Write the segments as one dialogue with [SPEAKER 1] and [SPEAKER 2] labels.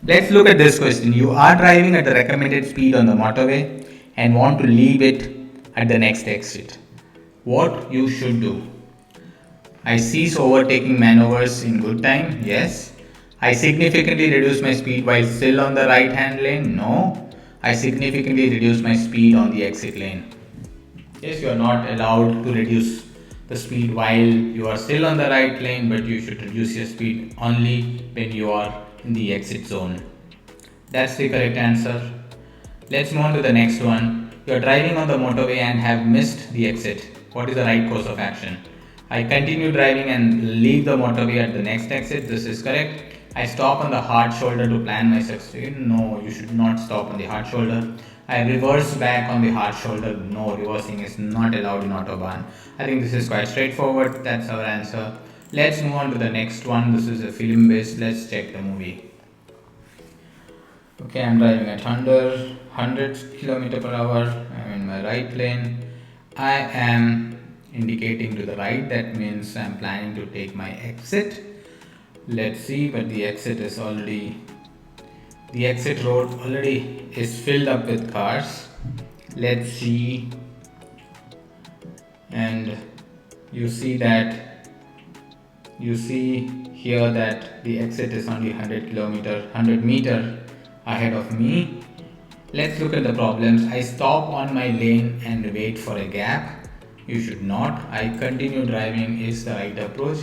[SPEAKER 1] Let's look at this question. You are driving at the recommended speed on the motorway and want to leave it at the next exit. What you should do? I cease overtaking maneuvers in good time. Yes. I significantly reduce my speed while still on the right hand lane. No. I significantly reduce my speed on the exit lane. Yes, you are not allowed to reduce the speed while you are still on the right lane, but you should reduce your speed only when you are in the exit zone. That's the correct answer. Let's move on to the next one. You are driving on the motorway and have missed the exit. What is the right course of action? I continue driving and leave the motorway at the next exit. This is correct. I stop on the hard shoulder to plan my success. No, you should not stop on the hard shoulder. I reverse back on the hard shoulder. No, reversing is not allowed in Autobahn. I think this is quite straightforward. That's our answer. Let's move on to the next one. This is a film based. Let's check the movie. Okay, I'm driving at 100 km per hour. I'm in my right lane. I am indicating to the right. That means I'm planning to take my exit. Let's see, but the exit road already is filled up with cars. Let's see, and you see here that the exit is only 100 meter ahead of me. Let's look at the problems. I stop on my lane and wait for a gap. You should not. I continue driving is the right approach.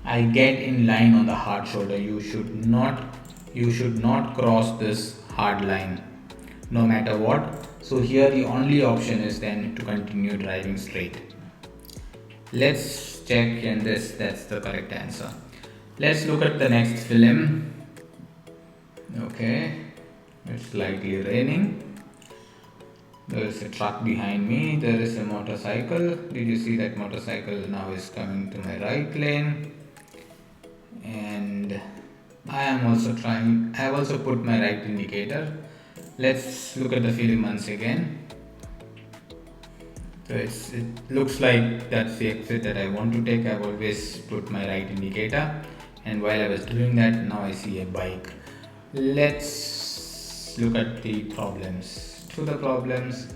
[SPEAKER 1] I get in line on the hard shoulder. You should not cross this hard line no matter what. So here the only option is then to continue driving straight. Let's check and that's the correct answer. Let's look at the next film. Okay, it's slightly raining. There is a truck behind me. There is a motorcycle. Did you see that motorcycle now is coming to my right lane? And I have also put my right indicator. Let's look at the film once again. So it looks like that's the exit that I want to take. I've always put my right indicator, and while I was doing that, now I see a bike. Let's look at the problems. To the problems,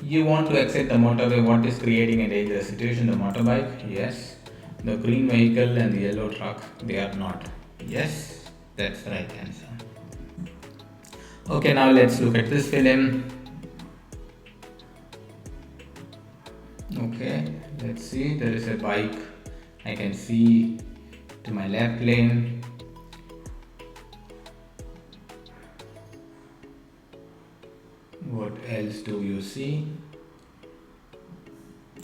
[SPEAKER 1] you want to exit the motorway. What is creating a dangerous situation? The motorbike? Yes. The green vehicle and the yellow truck? They are not. Yes, that's the right answer. Okay, now let's look at this film. Okay, let's see. There is a bike. I can see to my left lane. What else do you see?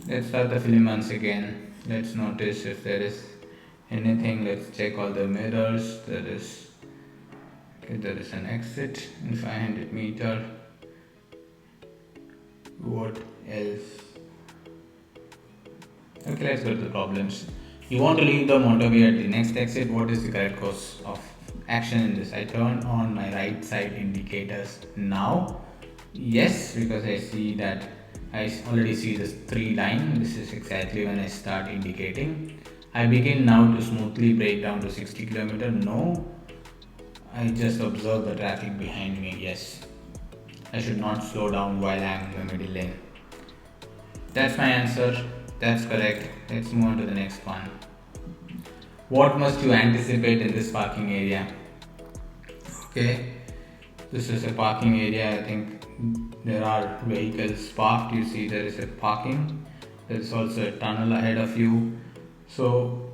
[SPEAKER 1] Let's start the film once again. Let's notice if there is anything. Let's check all the mirrors. There is an exit in 500 meter. What else? Okay, let's go to the problems. You want to leave the motorway at the next exit. What is the correct course of action in this? I turn on my right side indicators now. Yes, because I already see this 3 line. This is exactly when I start indicating. I begin now to smoothly brake down to 60 km. No, I just observe the traffic behind me. Yes, I should not slow down while I am in the middle lane. That's my answer. That's correct. Let's move on to the next one. What must you anticipate in this parking area? Okay, this is a parking area. I think there are vehicles parked. You see, there is a parking. There is also a tunnel ahead of you. So,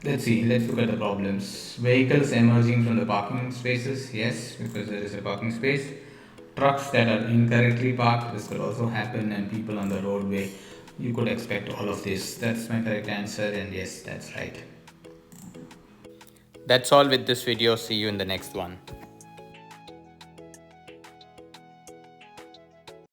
[SPEAKER 1] let's look at the problems. Vehicles emerging from the parking spaces. Yes, because there is a parking space. Trucks that are incorrectly parked. This could also happen, and people on the roadway. You could expect all of this. That's my correct answer, and yes, that's right. That's all with this video. See you in the next one.